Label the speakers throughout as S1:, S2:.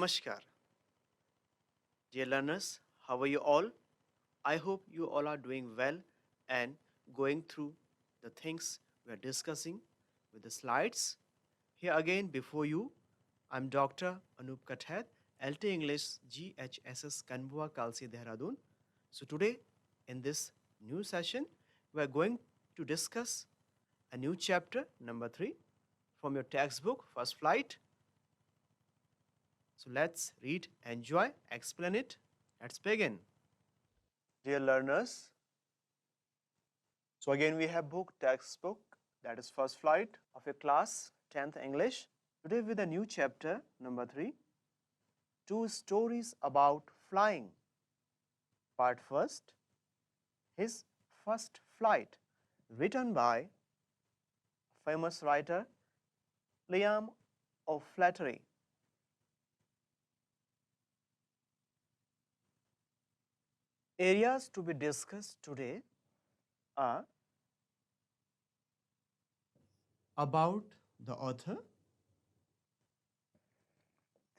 S1: Namaskar. Dear learners, how are you all? I hope you all are doing well and going through the things we are discussing with the slides. Here again before you, I'm Dr. Anup Kathed, LT English GHSS Kanbua Kalsi Dehradun. So today in this new session, we are going to discuss a new chapter number 3 from your textbook First Flight. So let's read, enjoy, explain it. Let's begin. Dear learners, so again we have book textbook, that is First Flight of your class 10th English. Today with a new chapter number 3, two stories about flying. Part first, his first flight, written by famous writer Liam O'Flaherty. Areas to be discussed today are about the author,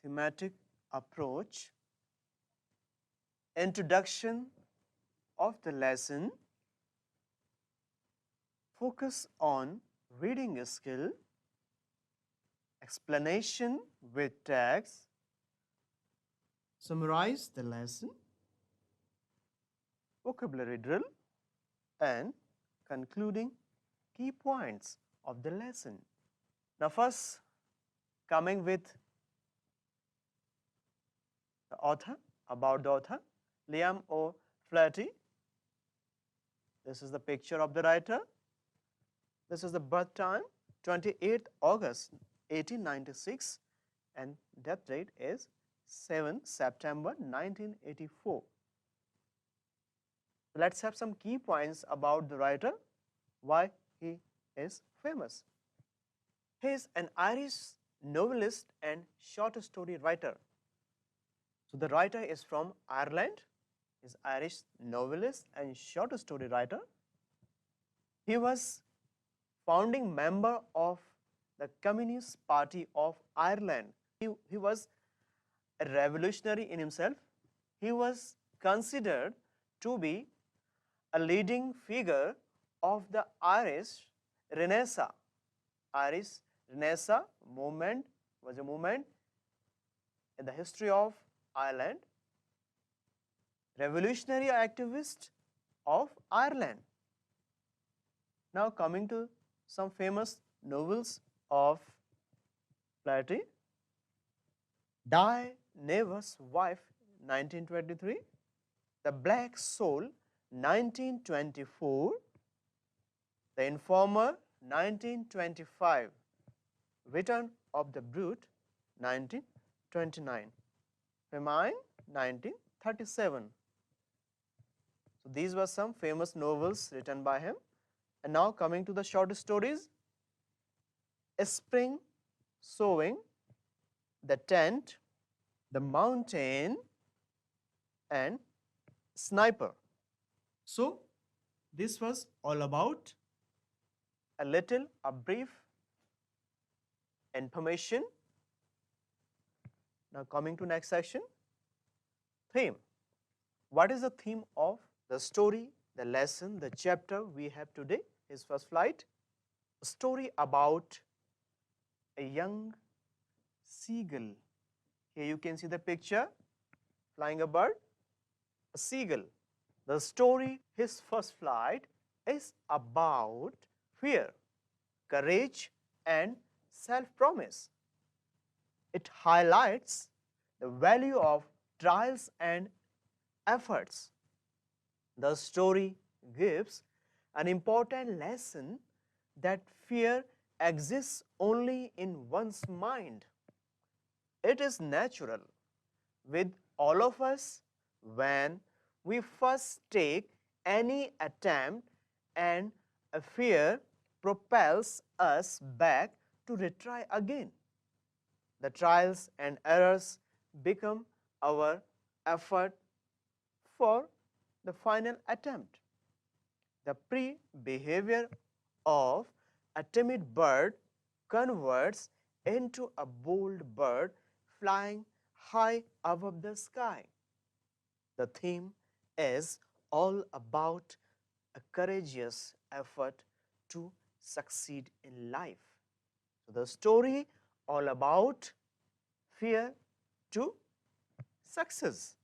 S1: thematic approach, introduction of the lesson, focus on reading skill, explanation with tags, summarize the lesson, vocabulary drill, and concluding key points of the lesson. Now first, coming with the author, about the author, Liam O'Flaherty. This is the picture of the writer. This is the birth time, 28th August 1896, and death date is 7 September 1984. Let's have some key points about the writer, why he is famous. He is an Irish novelist and short story writer. So the writer is from Ireland, is Irish novelist and short story writer. He was founding member of the Communist Party of Ireland. He was a revolutionary in himself. He was considered to be a leading figure of the Irish Renaissance. Irish Renaissance movement was a movement in the history of Ireland. Revolutionary activist of Ireland. Now coming to some famous novels of Flaherty. Die Neighbor's Wife, 1923. The Black Soul, 1924. The Informer, 1925. Return of the Brute, 1929. Famine, 1937. So these were some famous novels written by him. And now coming to the short stories. Spring Sowing, The Tent, The Mountain, and Sniper. So this was all about a brief information. Now coming to next section. Theme. What is the theme of the story, the lesson, the chapter we have today? His first flight. A story about a young seagull. Here you can see the picture, flying a bird, a seagull. The story, his first flight, is about fear, courage, and self-promise. It highlights the value of trials and efforts. The story gives an important lesson that fear exists only in one's mind. It is natural with all of us when we first take any attempt and a fear propels us back to retry again. The trials and errors become our effort for the final attempt. The pre-behavior of a timid bird converts into a bold bird flying high above the sky. The theme is all about a courageous effort to succeed in life. So the story all about fear to success,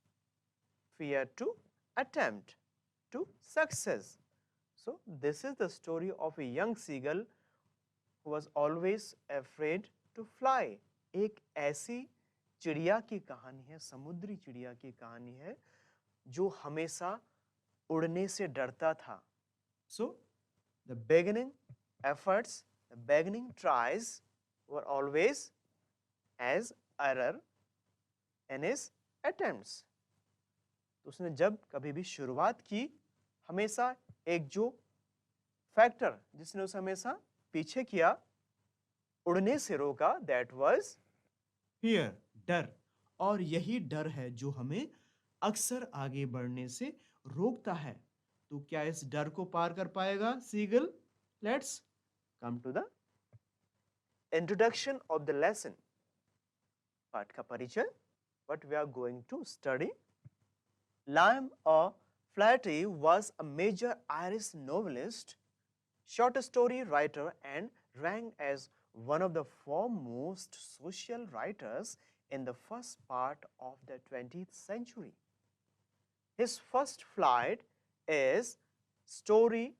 S1: fear to attempt to success. So this is the story of a young seagull who was always afraid to fly. एक ऐसी चिड़िया की कहानी है, समुद्री चिड़िया की कहानी है जो हमेशा उड़ने से डरता था. So the beginning efforts, the beginning tries were always as error in his attempts. तो उसने जब कभी भी शुरुआत की, हमेशा एक जो फैक्टर जिसने उसे हमेशा पीछे किया, उड़ने से रोका, दैट वाज फियर, डर. और यही डर है जो हमें अक्सर आगे बढ़ने से रोकता है. तो क्या इस डर को पार कर पाएगा seagull? Let's come to the introduction of the lesson. पाठ का परिचय. What we are going to study. Liam Flaherty was a major Irish novelist, short story writer, and ranked as one of the foremost social writers in the first part of the 20th century. His first flight story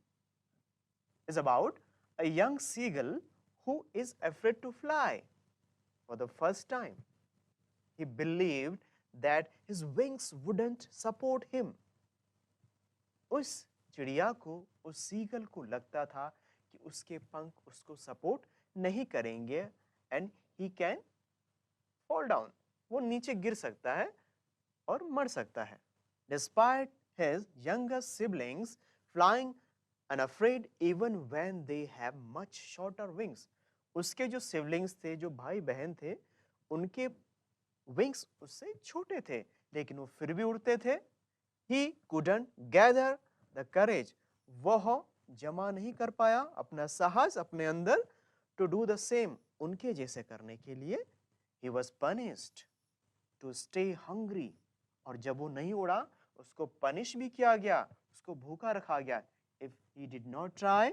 S1: is about a young seagull who is afraid to fly for the first time. He believed that his wings wouldn't support him. उस चिड़िया को, उस seagull को लगता था कि उसके पंख उसको सपोर्ट नहीं करेंगे and he can fall down. वो नीचे गिर सकता है और मर सकता है. Despite his younger siblings flying unafraid even when they have much shorter wings. उसके जो siblings थे, जो भाई बहन थे, उनके विंग्स उससे छोटे थे, लेकिन वो फिर भी उड़ते थे. He couldn't gather the courage. वह जमा नहीं कर पाया अपना साहस अपने अंदर to do the same. उनके जैसे करने के लिए he was punished to stay hungry. और जब वो नहीं उड़ा, उसको पनिश भी किया गया, उसको भूखा रखा गया. If he did not try,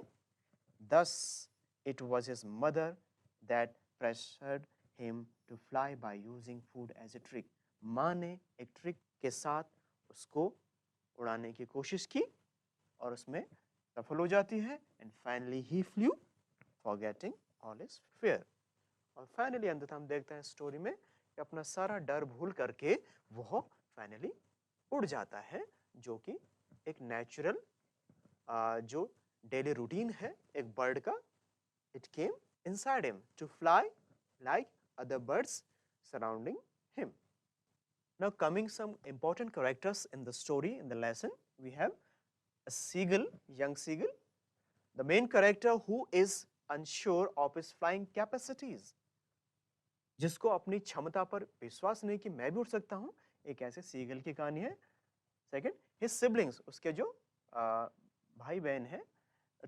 S1: thus it was his mother that pressured him to fly by using food as a trick. माँ ने एक ट्रिक के साथ उसको उड़ाने की कोशिश की और उसमें सफल हो जाती है. And finally he flew, forgetting all his fear. और फाइनली अंततः हम देखते हैं स्टोरी में कि अपना सारा डर भूल करके वह फाइनली उड़ जाता है, जो कि एक नेचुरल जो डेली रूटीन है एक बर्ड का. It came inside him to fly like other birds surrounding him. Now coming some important characters in the story, in the lesson, we have a seagull, young seagull, the main character who is unsure of his flying capacities. जिसको अपनी क्षमता पर विश्वास नहीं कि मैं भी उड़ सकता हूं, एक ऐसे सीगल की कहानी है. सेकंड, his siblings, उसके जो भाई बहन है,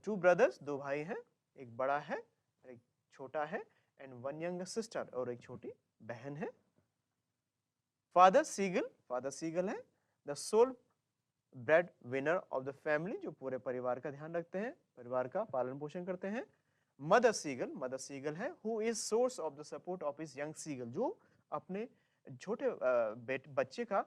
S1: two brothers, दो भाई हैं, एक बड़ा है एक छोटा है, and one younger sister, और एक छोटी बहन है. फादर सीगल है, the sole breadwinner of the family, जो पूरे परिवार का ध्यान रखते हैं, परिवार का पालन पोषण करते हैं. मदर सीगल है, who is source of the support of his young seagull, जो अपने छोटे बच्चे का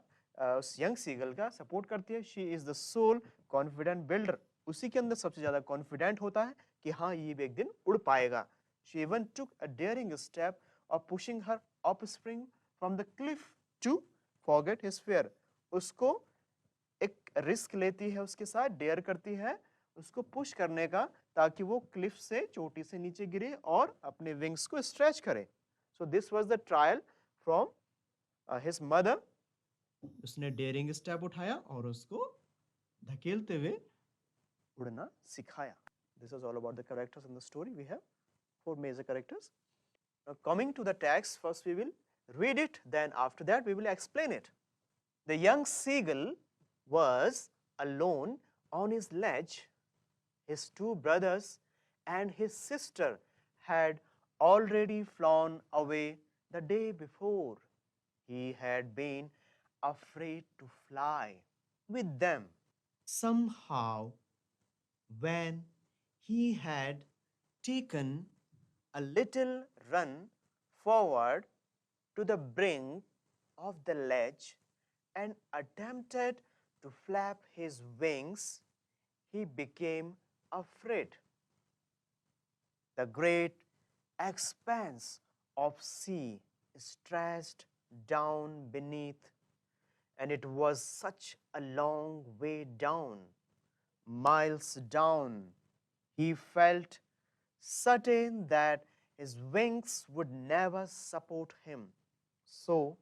S1: उस यंग सीगल का सपोर्ट करती है. She is the sole confident builder, उसी के अंदर सबसे ज्यादा कॉन्फिडेंट होता है कि हाँ ये भी एक दिन उड़ पाएगा. She even took a daring step of pushing her offspring from the cliff to forget his fear. उसको एक रिस्क लेती है, उसके साथ डेयर करती है उसको पुश करने का, ताकि वो क्लिफ से, चोटी से नीचे गिरे और अपने विंग्स को स्ट्रेच करे. So this was the trial from his mother. उसने डेयरिंग स्टेप उठाया और उसको धकेलते हुए उड़ना सिखाया. This is all about the characters in the story. We have 4 major characters. Now coming to the text, first we will read it, then after that we will explain it. The young seagull was alone on his ledge. His 2 brothers and his sister had already flown away the day before. He had been afraid to fly with them. Somehow, when he had taken a little run forward to the brink of the ledge and attempted to flap his wings, he became afraid. The great expanse of sea stretched down beneath, and it was such a long way down, miles down. He felt certain that his wings would never support him. So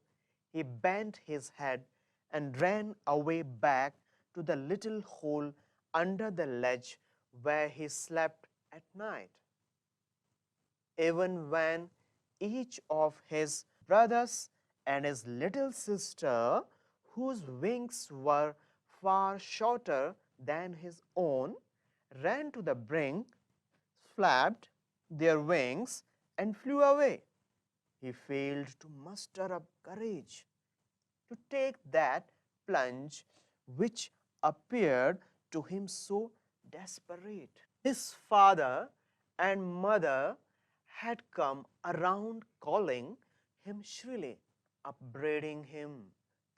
S1: he bent his head and ran away back to the little hole under the ledge where he slept at night. Even when each of his brothers and his little sister, whose wings were far shorter than his own, ran to the brink, flapped their wings, and flew away. He failed to muster up courage to take that plunge which appeared to him so desperate. His father and mother had come around calling him shrilly, upbraiding him,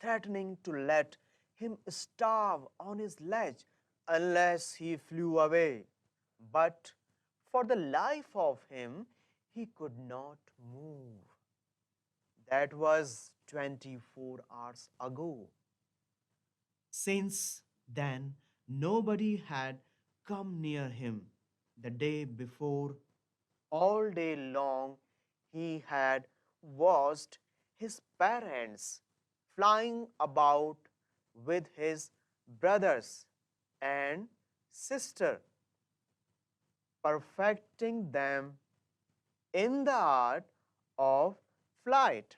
S1: threatening to let him starve on his ledge unless he flew away. But for the life of him, he could not move. That was 24 hours ago. Since then, nobody had come near him. The day before, all day long, he had watched his parents flying about with his brothers and sister, perfecting them in the art of flight,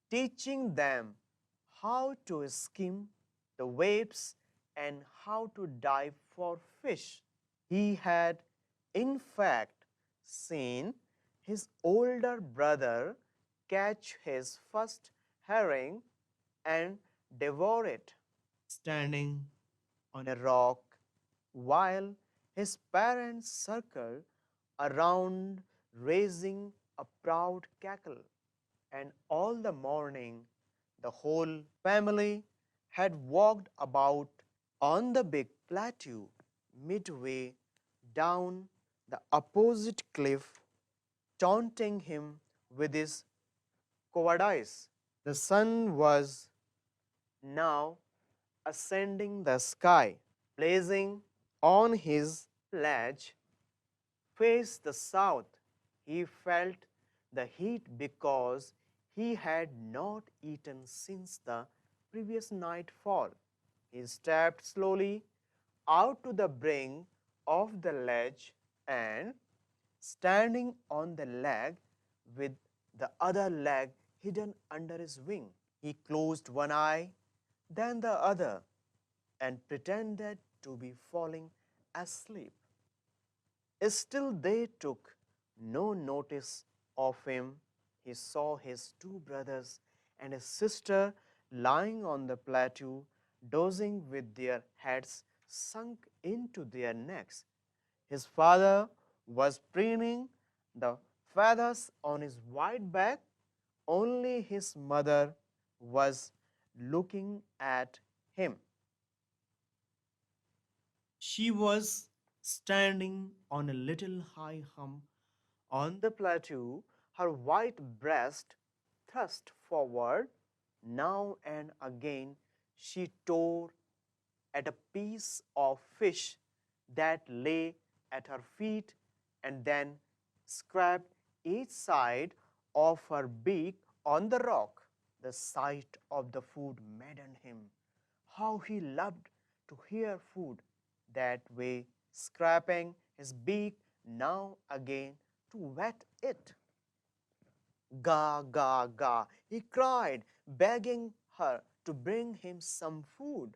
S1: teaching them how to skim the waves and how to dive for fish. He had, in fact, seen his older brother catch his first herring and devour it, standing on a rock while his parents circled around raising a proud cackle. And all the morning, the whole family had walked about on the big plateau midway down the opposite cliff, taunting him with his cowardice. The sun was now ascending the sky, blazing on his ledge, faced the south. He felt the heat because he had not eaten since the previous nightfall. He stepped slowly out to the brink of the ledge and, standing on the leg with the other leg hidden under his wing, he closed one eye, then the other, and pretended to be falling asleep. Still, they took no notice of him. He saw his two brothers and his sister lying on the plateau, dozing with their heads sunk into their necks. His father was preening the feathers on his white back. Only his mother was looking at him. She was standing on a little high hump on the plateau, her white breast thrust forward. Now and again she tore at a piece of fish that lay at her feet and then scraped each side of her beak on the rock. The sight of the food maddened him. How he loved to hear food that way, scraping his beak now again to wet it. Ga, ga, ga, he cried, begging her to bring him some food.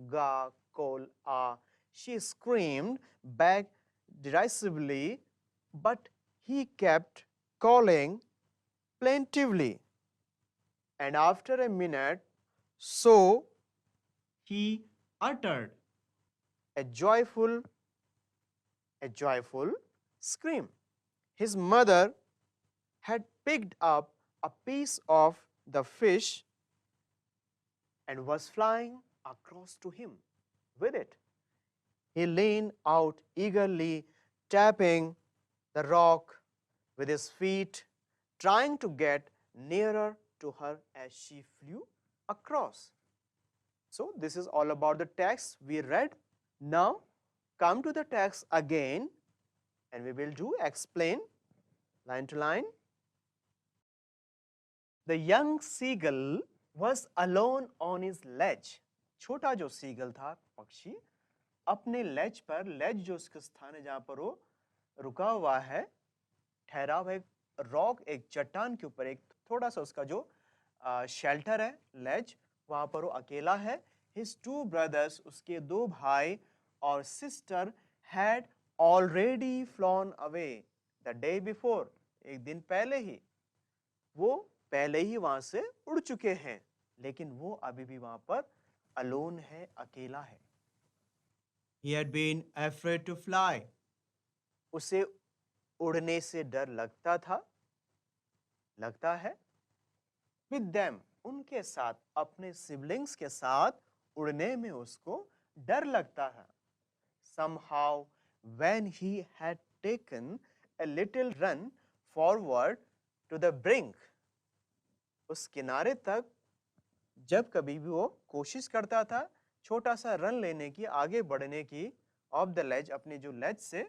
S1: Ga, kol, ah, she screamed back derisively, but he kept calling plaintively. and after a minute, so he uttered a joyful scream. His mother had picked up a piece of the fish and was flying across to him with it. He leaned out eagerly, tapping the rock with his feet, trying to get nearer to her as she flew across. So, this is all about the text we read. Now, come to the text again, and we will do explain line to line. The young seagull was alone on his ledge. छोटा जो seagull था पक्षी अपने लेज पर, लेज जो उसका स्थान है जहां पर वो रुका हुआ है, ठहरा हुआ एक रॉक, एक चट्टान के ऊपर, एक थोड़ा सा उसका जो शेल्टर है, लेज, वहां पर वो अकेला है. His two brothers, उसके दो भाई और sister had already flown away the day before. एक दिन पहले ही वो पहले ही वहां से उड़ चुके हैं, लेकिन वो अभी भी वहां पर अलोन है, अकेला है. He had been afraid to fly. उसे उड़ने से डर लगता था, लगता है. With them, उनके साथ, अपने siblings के साथ उड़ने में उसको डर लगता है. Somehow, when he had taken a little run forward to the brink, उस किनारे तक जब कभी भी वो कोशिश करता था छोटा सा रन लेने की, आगे बढ़ने की, ऑफ द लेज, अपने जो लेज से,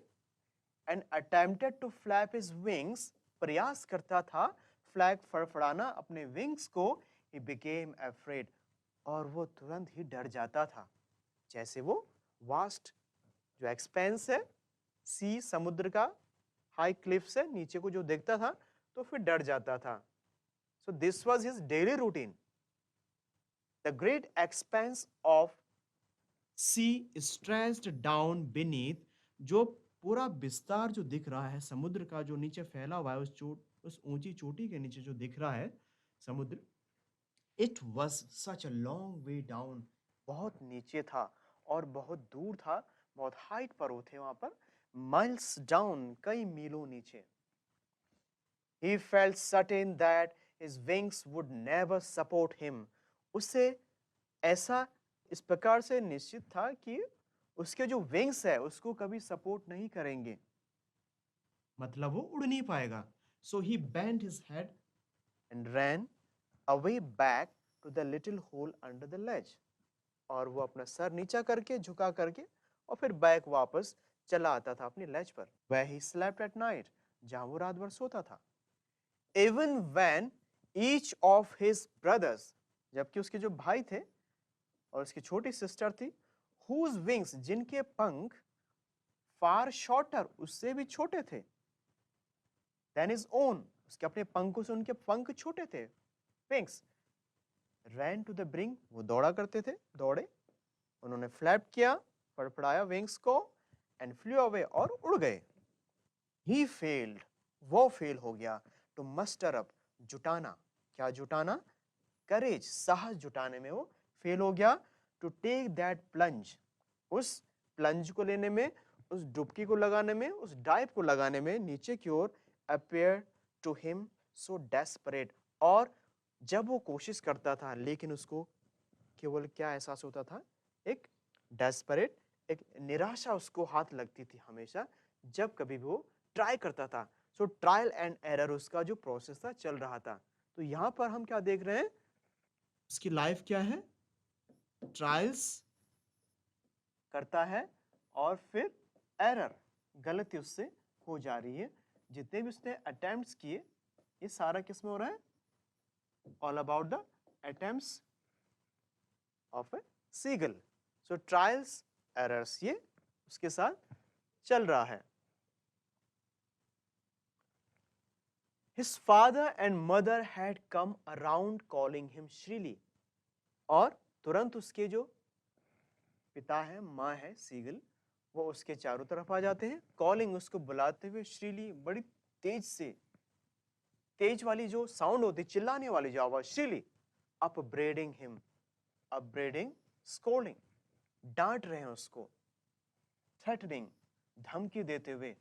S1: and attempted to flap his wings, प्रयास करता था फ्लैग फड़फड़ाना अपने विंग्स को, he became afraid, और वो तुरंत ही डर जाता था. जैसे वो वास्ट जो एक्सपेंस है, सी समुद्र का, हाई क्लिफ से नीचे को जो देखता था तो फिर डर जाता था. So this was his daily routine. The great expanse of sea stretched down beneath, जो पूरा विस्तार जो दिख रहा है समुद्र का, जो नीचे फैला हुआ है, उस ऊंची चोटी के नीचे जो दिख रहा है समुद्र, it was such a long way down, बहुत नीचे था और बहुत दूर था, बहुत हाइट पर वो थे वहां पर, miles down, कई मीलों नीचे. He felt certain that his wings would never support him. उसे ऐसा इस प्रकार से निश्चित था कि उसके जो विंग्स है उसको कभी सपोर्ट नहीं करेंगे, मतलब वो उड़ नहीं पाएगा. So he bent his head and ran away back to the little hole under the ledge. और वो अपना सर नीचा करके, झुका करके, और फिर बैक वापस चला आता था अपनी लेज पर. Where he slept at night, जहां वो रात भर सोता था. Even when each of his brothers, जबकि उसके जो भाई थे और उसकी छोटी सिस्टर थी, whose wings, जिनके पंख far shorter, उससे भी छोटे थे, than his own, उसके अपने पंखों से उनके पंख छोटे थे, wings, ran to the brink, वो दौड़ा करते थे, दौड़े, उन्होंने फ्लैप किया, फड़फड़ाया विंग्स को, and flew away, और उड़ गए. He failed, वो फेल हो गया, to muster up, जुटाना, क्या जुटाना? करेज, साहस जुटाने में वो फेल हो गया. टू टेक दैट प्लंज, उस प्लंज को लेने में, उस डुबकी को लगाने में, उस डाइव को लगाने में नीचे की ओर, appeared to him so desperate, और जब वो कोशिश करता था लेकिन उसको केवल क्या एहसास होता था? एक desperate, एक निराशा उसको हाथ लगती थी हमेशा जब कभी भी वो ट्राई करता था. सो ट्रायल एंड एरर उसका जो प्रोसेस था चल रहा था. तो यहां पर हम क्या देख रहे हैं? उसकी लाइफ क्या है? ट्रायल्स करता है और फिर एरर, गलती उससे हो जा रही है. जितने भी उसने अटेम्प्ट्स किए, ये सारा किस में हो रहा है? All about the attempts of a seagull. So trials, errors, ये उसके साथ चल रहा है. His father and mother had come around calling him shrilly, और तुरंत उसके जो पिता है, माँ है सीगल, वो उसके चारों तरफ आ जाते हैं, कॉलिंग, उसको बुलाते हुए, श्रीली, बड़ी तेज से, तेज वाली जो साउंड होती, चिल्लाने वाली जो आवाज, श्रीली. upbraiding him, upbraiding, scolding, डांट रहे हैं उसको, threatening, धमकी देते हुए,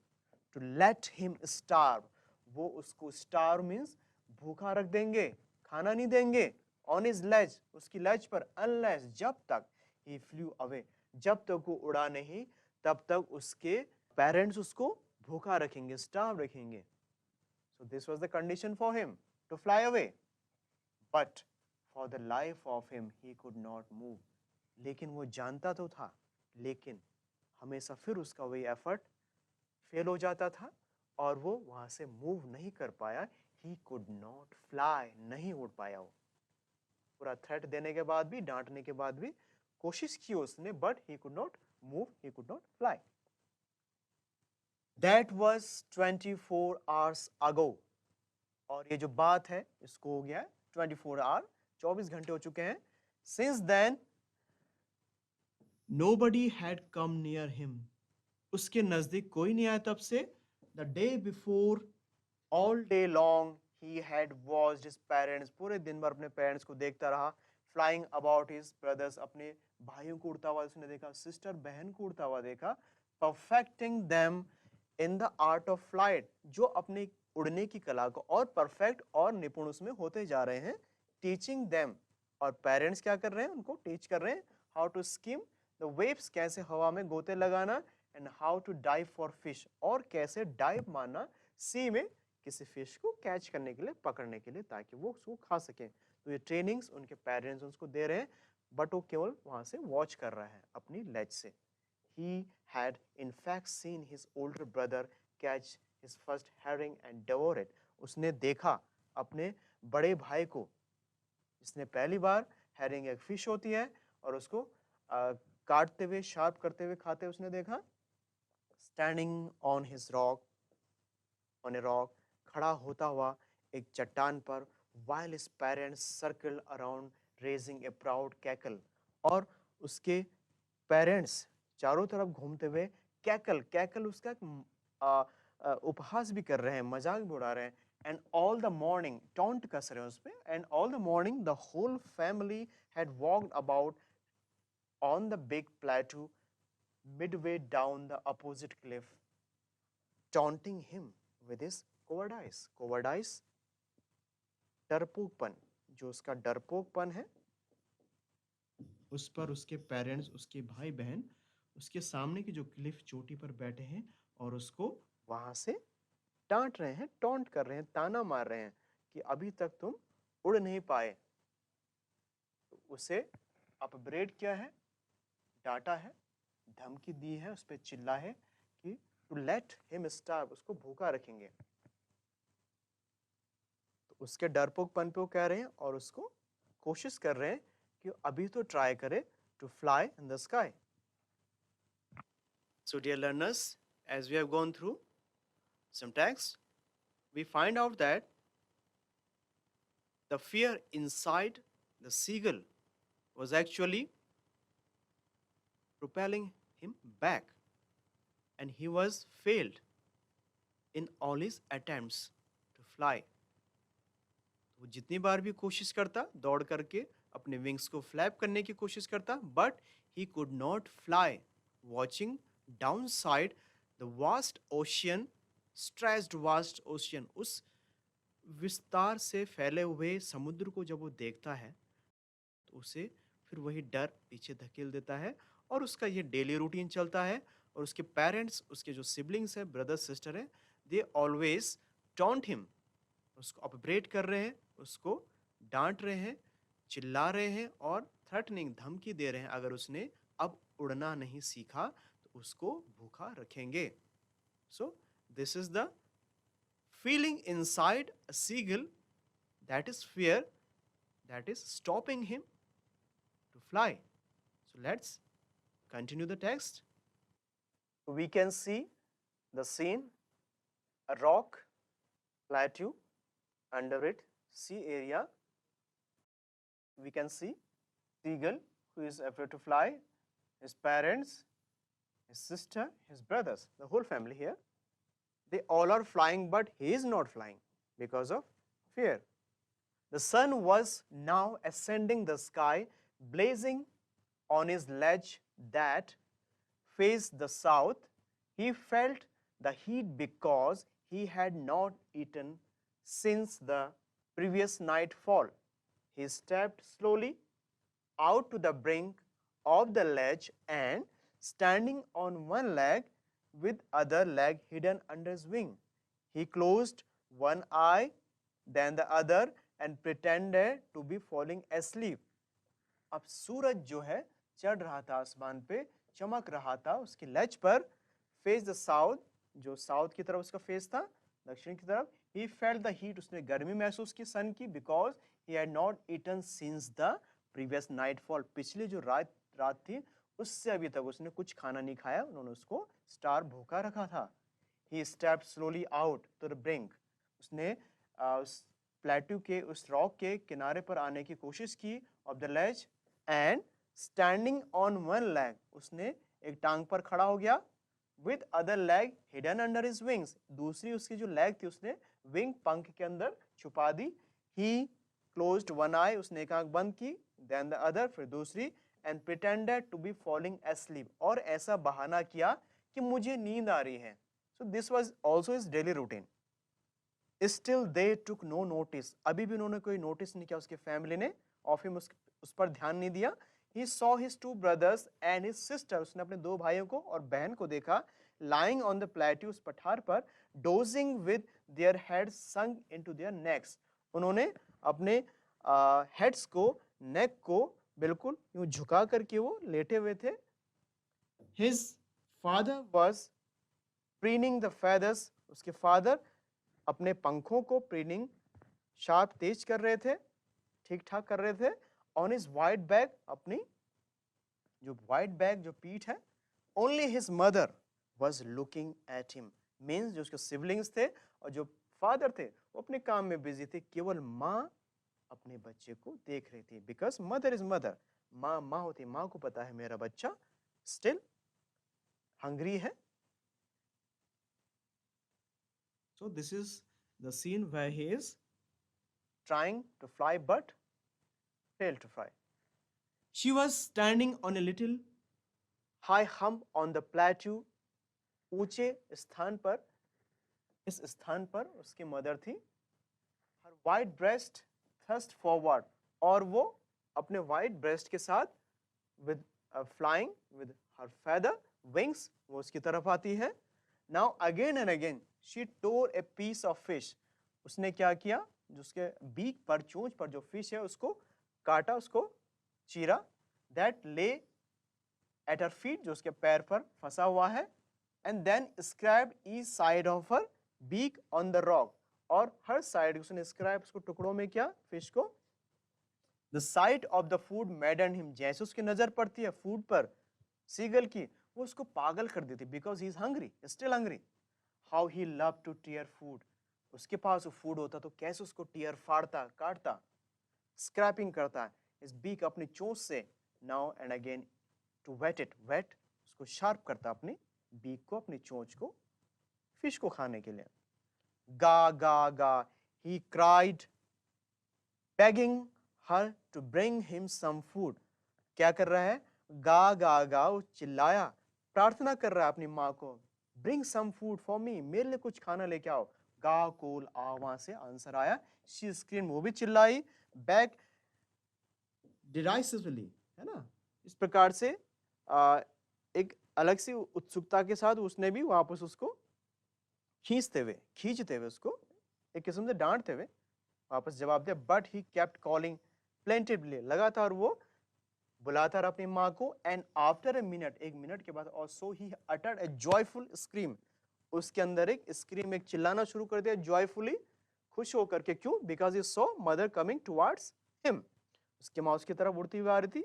S1: to let him starve, वो उसको starve means भूखा रख देंगे, खाना नहीं देंगे, on his ledge, उसकी ledge पर, unless, जब तक he flew away, जब तक वो उड़ा नहीं, तब तक उसके parents उसको भूखा रखेंगे, starve रखेंगे. So this was the condition for him to fly away. But for the life of him, he could not move. लेकिन वो जानता तो था, लेकिन हमेशा फिर उसका वही एफर्ट फेल हो जाता था और वो वहां से मूव नहीं कर पाया. He could not fly, नहीं उड़ पाया वो. पूरा थ्रेट देने के बाद भी, डांटने के बाद भी कोशिश की उसने, but he could not move, he could not fly. That was 24 hours ago. और ये जो बात है इसको हो गया 24 आवर, 24 घंटे हो चुके हैं. Since then, nobody had come near him. उसके नजदीक कोई नहीं आया तब से. The day before, all day long, he had watched his parents. पूरे दिन भर अपने पेरेंट्स को देखता रहा. Flying about his brothers, अपने भाइयों को उड़ता हुआ उसने देखा, सिस्टर बहन को उड़ता हुआ देखा. Perfecting them in the art of flight, जो अपने उड़ने की कला को और परफेक्ट और निपुण उसमें होते जा रहे हैं. टीचिंग देम, और पेरेंट्स क्या कर रहे हैं, उनको टीच कर रहे हैं how to skim the waves, कैसे हवा में गोते लगाना, and how to dive for fish, और कैसे डाइव मारना सी में किसी फिश को कैच करने के लिए, पकड़ने के लिए, ताकि वो उसको खा सकें. तो ये ट्रेनिंग्स उनके पेरेंट्स उसको दे रहे हैं, बट वो केवल वहां से वॉच कर रहा है अपनी लेज से. He had in fact seen his older brother catch his first herring and devour it. उसने देखा अपने बड़े भाई को, जिसने पहली बार herring एक फिश होती है, और उसको काटते हुए, शार्प करते हुए खाते उसने देखा. Standing on his rock, on a rock, खड़ा होता हुआ एक चट्टान पर, while his parents circled around raising a proud cackle, और उसके पेरेंट्स चारों तरफ घूमते हुए कैकल उसका उपहास भी कर रहे हैं, मजाक भी उड़ा रहे हैं. And all the morning, taunt कस रहे हैं उस पे. And all the morning the whole family had walked about on the big plateau midway down the opposite cliff, taunting him with his cowardice. Cowardice डरपोकपन, जो उसका डरपोकपन है, उस पर उसके पेरेंट्स, उसके भाई बहन उसके सामने की जो क्लिफ चोटी पर बैठे हैं और उसको वहां से डांट रहे हैं, टॉन्ट कर रहे हैं, ताना मार रहे हैं कि अभी तक तुम उड़ नहीं पाए. तो उसे अपब्रेड किया है, डांटा है, धमकी दी है, उस पर चिल्ला है कि टू लेट हिम स्टार्व, उसको भूखा रखेंगे. तो उसके डरपोकपन पे वो कह रहे हैं और उसको कोशिश कर रहे हैं कि अभी तो ट्राई करे to fly in the sky. So dear learners, as we have gone through some text, we find out that the fear inside the seagull was actually propelling him back, and he was failed in all his attempts to fly. वो जितनी बार भी कोशिश करता, दौड़ करके अपने wings को flap करने की कोशिश करता, but he could not fly, watching downside the vast ocean, stretched vast ocean, उस विस्तार से फैले हुए समुद्र को जब वो देखता है तो उसे फिर वही डर पीछे धकेल देता है, और उसका ये डेली रूटीन चलता है. और उसके पेरेंट्स, उसके जो सिबलिंग्स हैं, ब्रदर सिस्टर हैं, दे ऑलवेज टॉन्ट हिम, उसको अपब्रेड कर रहे हैं, उसको डांट रहे हैं, चिल्ला रहे हैं और थ्रेटनिंग, धमकी दे रहे हैं अगर उसने अब उड़ना नहीं सीखा तो उसको भूखा रखेंगे. सो this is the feeling inside a seagull, that is fear, that is stopping him to fly. So let's continue the text. We can see the scene, a rock plateau, under it sea area. We can see seagull who is afraid to fly, his parents, his sister, his brothers, the whole family here. They all are flying, but he is not flying because of fear. The sun was now ascending the sky, blazing on his ledge that faced the south. He felt the heat because he had not eaten since the previous nightfall. He stepped slowly out to the brink of the ledge and, standing on one leg with other leg hidden under his wing, he closed one eye, then the other, and pretended to be falling asleep. अब सूरज जो है चढ़ रहा था आसमान पे, चमक रहा था उसकी लेज पर, फेस द साउथ, जो साउथ की तरफ उसका फेस था, दक्षिण की तरफ. ही फेल्ट द हीट, उसने गर्मी महसूस की सन की, because he had not eaten since the previous nightfall. पिछली जो रात थी उससे अभी तक उसने कुछ खाना नहीं खाया, उन्होंने उसको स्टार भूखा रखा था. He stepped slowly out to the brink, उसने उस प्लेट्यू के, उस रॉक के किनारे पर आने की कोशिश की, of the ledge, and standing on one leg, उसने एक टांग पर खड़ा हो गया, with other leg hidden under his wings, दूसरी उसकी जो लेग थी उसने विंग, पंख के अंदर छुपा दी. ही क्लोज्ड वन आई, उसने एक आंख बंद की, देन द अदर, फिर दूसरी, and pretended to be falling asleep, और ऐसा बहाना किया कि मुझे नींद आ रही है. So this was also his daily routine. Still they took no notice, अभी भी उन्होंने कोई नोटिस नहीं किया, उसके फैमिली ने ऑफ हिम, उस पर ध्यान नहीं दिया. He saw his two brothers and his sister, उसने अपने दो भाइयों को और बहन को देखा, lying on the plateau, उस पठार पर, dozing with their heads sunk into their necks, उन्होंने अपने हेड्स को, नेक को बिल्कुल यूं झुका करके वो लेटे हुए थे. His father was preening the feathers, उसके फादर अपने पंखों को प्रीनिंग, शार्प, तेज कर रहे थे, ठीक ठाक कर रहे थे. ऑन हिज वाइट बैग, अपनी जो वाइट बैग, जो पीठ है. Only his mother was looking at him, means जो उसके सिबलिंग्स थे और जो फादर थे वो अपने काम में बिजी थे, केवल माँ अपने बच्चे को देख रही थी. बिकॉज मदर इज मदर, माँ माँ होती, माँ को पता है मेरा बच्चा स्टिल हंग्री है. So this is the scene where he is trying to fly but failed to fly. She was standing on a little high hump on the plateau. ऊंचे स्थान पर, इस स्थान पर उसकी मदर थी. Her white breast thrust forward, और वो अपने white breast के साथ with flying with her feather wings, वो उसकी तरफ आती है. Now again and again she tore a piece of fish. उसने क्या किया, जो उसके बीक पर, चोंच पर जो फिश है उसको काटा, उसको चीरा. That lay at her feet, जो उसके पैर पर फंसा हुआ है. And then scraped each side of her beak on the rock, और हर साइड उसने स्क्रैप, उसको टुकड़ों में किया फिश को. The sight of the food maddened him, जैसे उसकी नजर पड़ती है फूड पर, सीगल की, वो उसको पागल कर देती. Because he is hungry, still hungry. How he love to tear food, उसके पास वो फूड होता तो कैसे उसको टीयर, फाड़ता, काटता, स्क्रैपिंग करता है इस बीक, अपनी चोंच से. Now and again to whet it, whet, उसको शार्प करता अपनी बीक को, अपनी चोंच को, फिश को खाने के लिए. गा गा गा, he cried, begging her to bring him some food. क्या कर रहा है, गा गा गा, वो चिल्लाया, प्रार्थना कर रहा है अपनी माँ को, bring some food for me, मेरे लिए कुछ खाना लेके आओ. गा कोल आ, वहां से आंसर आया. she screamed, वो भी चिल्लाई. back derisively, है ना, इस प्रकार से एक अलग सी उत्सुकता के साथ उसने भी वापस उसको खींचते हुए उसको एक किस्म से डांटते हुए वापस जवाब दिया. But he kept calling plaintively, लगातार वो बुलाता रहा अपनी माँ को. एंड आफ्टर ए मिनट, एक मिनट के बाद, और so he uttered a joyful scream, उसके अंदर एक स्क्रीम, एक चिल्लाना शुरू कर दिया, जॉयफुली, खुश होकर के. क्यों? Because he saw mother coming towards him, उसकी माँ उसकी तरफ उड़ती हुई आ रही थी.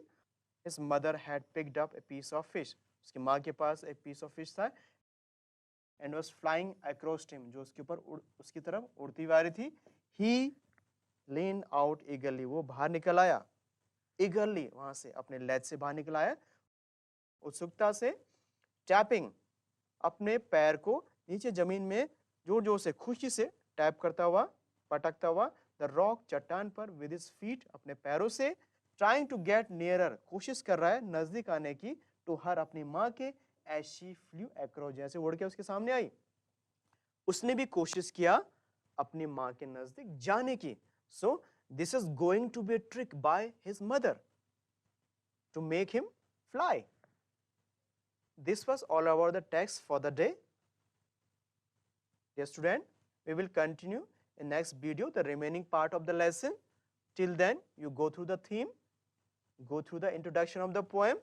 S1: His mother had picked up a piece of fish, उसकी माँ के पास एक पीस ऑफ फिश था. And was flying across him, जो उसके ऊपर उसकी तरफ उड़ती हुई आ रही थी. ही leaned out eagerly, वो बाहर निकल आया, eagerly, वहां से अपने लेज से बाहर निकल आया, उत्सुकता से. टैपिंग, अपने पैर को नीचे जमीन में जोर जोर से, खुशी से टैप करता हुआ, पटकता हुआ. द रॉक, चट्टान पर, विद हिज फीट, अपने पैरों से, ट्राइंग टू गेट नियरर, कोशिश कर रहा है नजदीक आने की, टू हर, अपनी माँ के, एज शी फ्लू एक्रोस, जैसे उड़ के उसके सामने आई, उसने भी कोशिश किया अपनी माँ के नजदीक जाने की. So this is going to be a trick by his mother to make him fly. This was all about the text for the day. Dear student, we will continue in next video the remaining part of the lesson. Till then, you go through the theme, go through the introduction of the poem.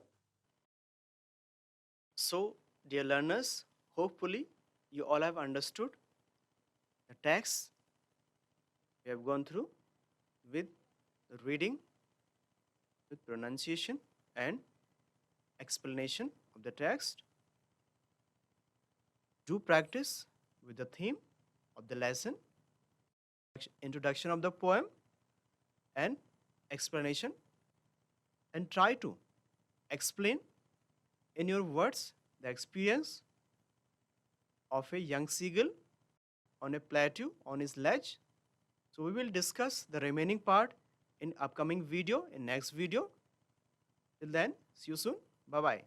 S1: So, dear learners, hopefully you all have understood the text we have gone through with the reading, with pronunciation and explanation of the text. Do practice with the theme of the lesson, introduction of the poem and explanation, and try to explain in your words the experience of a young seagull on a plateau on his ledge. So we will discuss the remaining part in upcoming video, in next video. Till then, see you soon. Bye bye.